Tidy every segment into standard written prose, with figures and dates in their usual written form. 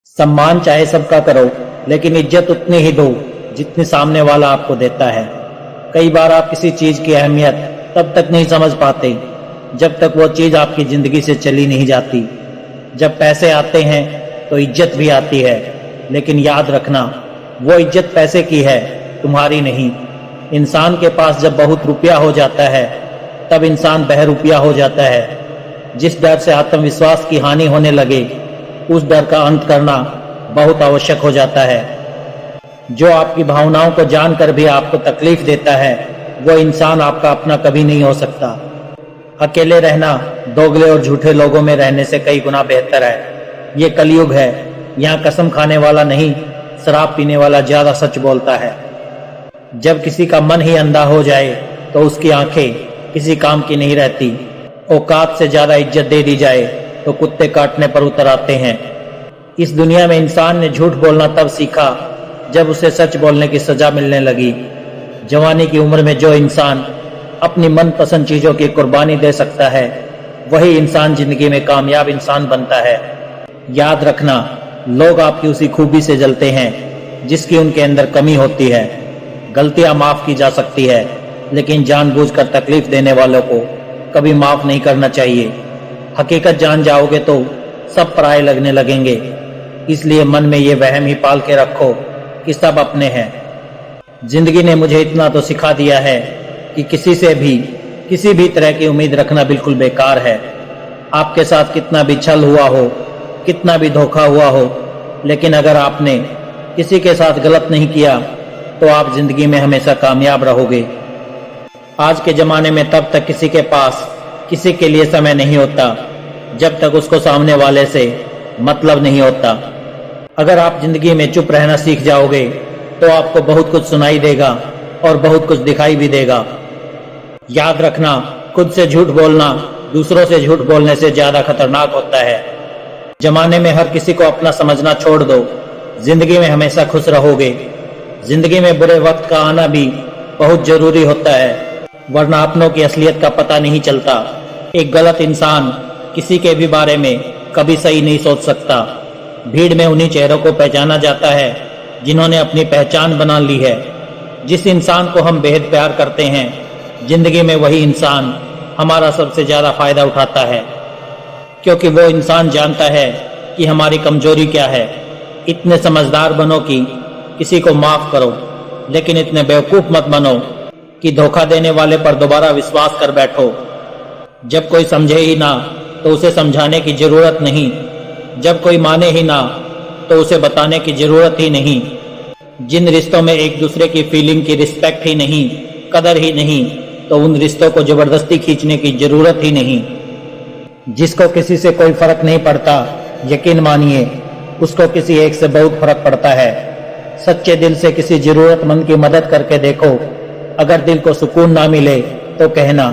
सम्मान चाहे सबका करो, लेकिन इज्जत उतनी ही दो जितनी सामने वाला आपको देता है। कई बार आप किसी चीज की अहमियत तब तक नहीं समझ पाते जब तक वो चीज आपकी जिंदगी से चली नहीं जाती। जब पैसे आते हैं तो इज्जत भी आती है, लेकिन याद रखना वो इज्जत पैसे की है, तुम्हारी नहीं। इंसान के पास जब बहुत रुपया हो जाता है तब इंसान बहरूपिया हो जाता है। जिस डर से आत्मविश्वास की हानि होने लगे उस डर का अंत करना बहुत आवश्यक हो जाता है। जो आपकी भावनाओं को जानकर भी आपको तकलीफ देता है वो इंसान आपका अपना कभी नहीं हो सकता। अकेले रहना दोगले और झूठे लोगों में रहने से कई गुना बेहतर है। ये कलयुग है, यहाँ कसम खाने वाला नहीं, शराब पीने वाला ज्यादा सच बोलता है। जब किसी का मन ही अंधा हो जाए तो उसकी आंखें किसी काम की नहीं रहती। औकात से ज्यादा इज्जत दे दी जाए तो कुत्ते काटने पर उतर आते हैं। इस दुनिया में इंसान ने झूठ बोलना तब सीखा जब उसे सच बोलने की सजा मिलने लगी। जवानी की उम्र में जो इंसान अपनी मनपसंद चीजों की कुर्बानी दे सकता है वही इंसान जिंदगी में कामयाब इंसान बनता है। याद रखना, लोग आपकी उसी खूबी से जलते हैं जिसकी उनके अंदर कमी होती है। गलतियां माफ की जा सकती है, लेकिन जानबूझकर तकलीफ देने वालों को कभी माफ नहीं करना चाहिए। हकीकत जान जाओगे तो सब पराये लगने लगेंगे, इसलिए मन में ये वहम ही पाल के रखो कि सब अपने हैं। जिंदगी ने मुझे इतना तो सिखा दिया है कि किसी से भी किसी भी तरह की उम्मीद रखना बिल्कुल बेकार है। आपके साथ कितना भी छल हुआ हो, कितना भी धोखा हुआ हो, लेकिन अगर आपने किसी के साथ गलत नहीं किया तो आप जिंदगी में हमेशा कामयाब रहोगे। आज के जमाने में तब तक किसी के पास किसी के लिए समय नहीं होता जब तक उसको सामने वाले से मतलब नहीं होता। अगर आप जिंदगी में चुप रहना सीख जाओगे तो आपको बहुत कुछ सुनाई देगा और बहुत कुछ दिखाई भी देगा। याद रखना, खुद से झूठ बोलना दूसरों से झूठ बोलने से ज्यादा खतरनाक होता है। जमाने में हर किसी को अपना समझना छोड़ दो, जिंदगी में हमेशा खुश रहोगे। जिंदगी में बुरे वक्त का आना भी बहुत जरूरी होता है, वरना अपनों की असलियत का पता नहीं चलता। एक गलत इंसान किसी के भी बारे में कभी सही नहीं सोच सकता। भीड़ में उन्हीं चेहरों को पहचाना जाता है जिन्होंने अपनी पहचान बना ली है। जिस इंसान को हम बेहद प्यार करते हैं, जिंदगी में वही इंसान हमारा सबसे ज्यादा फायदा उठाता है, क्योंकि वो इंसान जानता है कि हमारी कमजोरी क्या है। इतने समझदार बनो कि किसी को माफ करो, लेकिन इतने बेवकूफ मत बनो कि धोखा देने वाले पर दोबारा विश्वास कर बैठो। जब कोई समझे ही ना तो उसे समझाने की जरूरत नहीं, जब कोई माने ही ना तो उसे बताने की जरूरत ही नहीं। जिन रिश्तों में एक दूसरे की फीलिंग की रिस्पेक्ट ही नहीं, कदर ही नहीं, तो उन रिश्तों को जबरदस्ती खींचने की जरूरत ही नहीं। जिसको किसी से कोई फर्क नहीं पड़ता, यकीन मानिए उसको किसी एक से बहुत फर्क पड़ता है। सच्चे दिल से किसी जरूरतमंद की मदद करके देखो, अगर दिल को सुकून ना मिले तो कहना।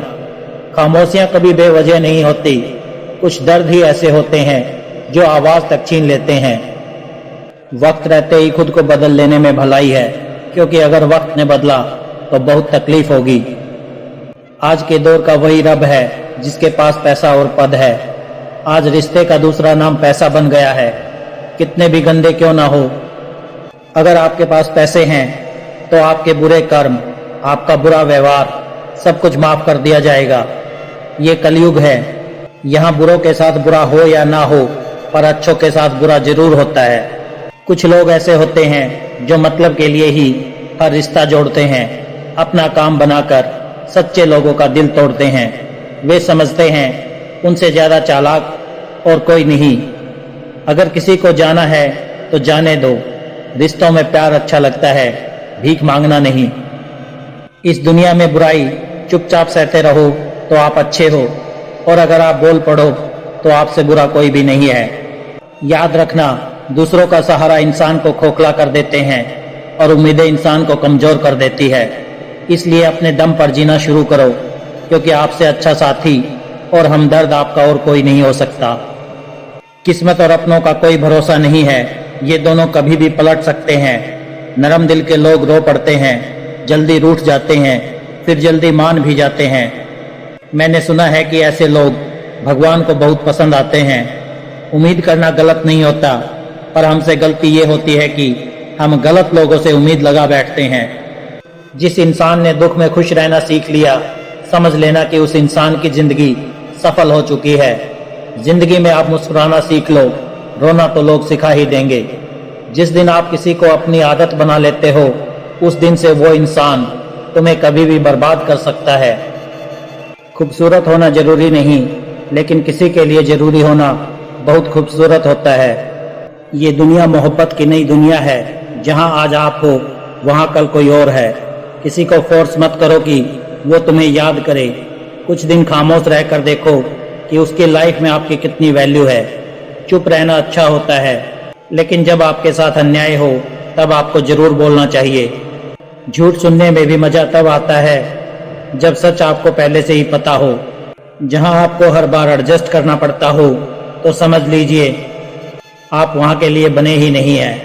खामोशियां कभी बेवजह नहीं होती, कुछ दर्द ही ऐसे होते हैं जो आवाज तक छीन लेते हैं। वक्त रहते ही खुद को बदल लेने में भलाई है, क्योंकि अगर वक्त ने बदला तो बहुत तकलीफ होगी। आज के दौर का वही रब है जिसके पास पैसा और पद है। आज रिश्ते का दूसरा नाम पैसा बन गया है, कितने भी गंदे क्यों ना हो। अगर आपके पास पैसे हैं तो आपके बुरे कर्म, आपका बुरा व्यवहार सब कुछ माफ कर दिया जाएगा। ये कलयुग है, यहाँ बुरों के साथ बुरा हो या ना हो, पर अच्छों के साथ बुरा जरूर होता है। कुछ लोग ऐसे होते हैं जो मतलब के लिए ही हर रिश्ता जोड़ते हैं, अपना काम बनाकर सच्चे लोगों का दिल तोड़ते हैं। वे समझते हैं उनसे ज्यादा चालाक और कोई नहीं। अगर किसी को जाना है तो जाने दो। रिश्तों में प्यार अच्छा लगता है, भीख मांगना नहीं। इस दुनिया में बुराई चुपचाप सहते रहो तो आप अच्छे हो, और अगर आप बोल पड़ो तो आपसे बुरा कोई भी नहीं है। याद रखना, दूसरों का सहारा इंसान को खोखला कर देते हैं और उम्मीदें इंसान को कमजोर कर देती है। इसलिए अपने दम पर जीना शुरू करो, क्योंकि आपसे अच्छा साथी और हमदर्द आपका और कोई नहीं हो सकता। किस्मत और अपनों का कोई भरोसा नहीं है, ये दोनों कभी भी पलट सकते हैं। नरम दिल के लोग रो पड़ते हैं, जल्दी रूठ जाते हैं, फिर जल्दी मान भी जाते हैं। मैंने सुना है कि ऐसे लोग भगवान को बहुत पसंद आते हैं। उम्मीद करना गलत नहीं होता, پر ہم سے غلطی یہ ہوتی ہے کہ ہم غلط لوگوں سے امید لگا بیٹھتے ہیں۔ جس انسان نے دکھ میں خوش رہنا سیکھ لیا، سمجھ لینا کہ اس انسان کی زندگی سفل ہو چکی ہے۔ زندگی میں آپ مسکرانا سیکھ لو، رونا تو لوگ سکھا ہی دیں گے۔ جس دن آپ کسی کو اپنی عادت بنا لیتے ہو، اس دن سے وہ انسان تمہیں کبھی بھی برباد کر سکتا ہے۔ خوبصورت ہونا ضروری نہیں، لیکن کسی کے لیے ضروری ہونا بہت خوبصورت ہوتا ہے۔ یہ دنیا محبت کی نئی دنیا ہے، جہاں آج آپ ہو وہاں کل کوئی اور ہے۔ کسی کو فورس مت کرو کہ وہ تمہیں یاد کرے۔ کچھ دن خاموش رہ کر دیکھو کہ اس کی لائف میں آپ کی کتنی ویلیو ہے۔ چپ رہنا اچھا ہوتا ہے، لیکن جب آپ کے ساتھ انیائے ہو تب آپ کو ضرور بولنا چاہیے۔ جھوٹ سننے میں بھی مزہ تب آتا ہے جب سچ آپ کو پہلے سے ہی پتا ہو۔ جہاں آپ کو ہر بار ایڈجسٹ کرنا پڑتا ہو تو سمجھ لیجئے آپ وہاں کے لیے بنے ہی نہیں ہیں۔